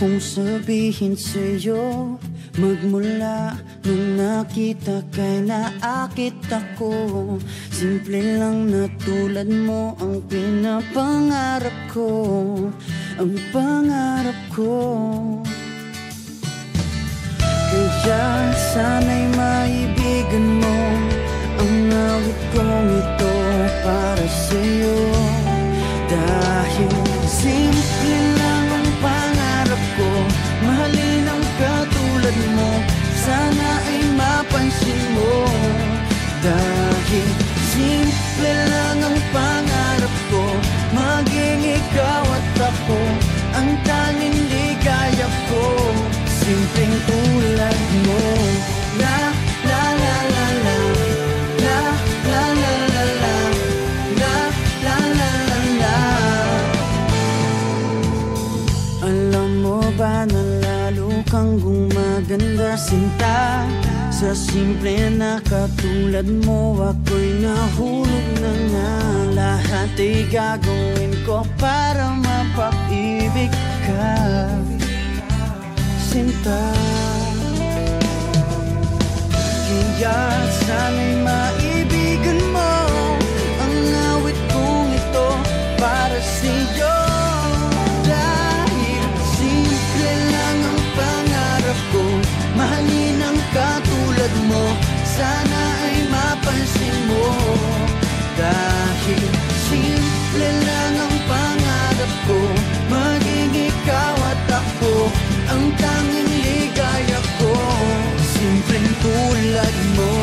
kong sabihin sa'yo, magmula nung nakita kay naakit ako. Simple lang na tulad mo ang pinapangarap ko, ang pangarap ko. Kaya sana'y maibigan mo ang awit kong ito para sa'yo. Dahil simple lang ang pangarap ko, mahalin ang katulad mo, sana ay mapansin mo. Dahil simple lang ang pangarap ko, maging ikaw at ako ang tanging ligaya ko. Simpleng tulad mo. La la la la la, la la la la la, la la la la la. Alam mo ba na lalo kang gumaganda, sinta, sa simple na katulad mo. Ako'y nahulog na nga, lahat ay gagawin ko para mapag-ibig ka, sinta. Kaya sana'y maibigan mo ang awit kong ito para sa'yo. Dahil simple lang ang pangarap ko, mahalin ang katulad mo, sana ay mapansin mo. Dahil simple lang ang pangarap ko, maging ikaw at ako ang tanging ligaya ko. Simpleng tulad mo.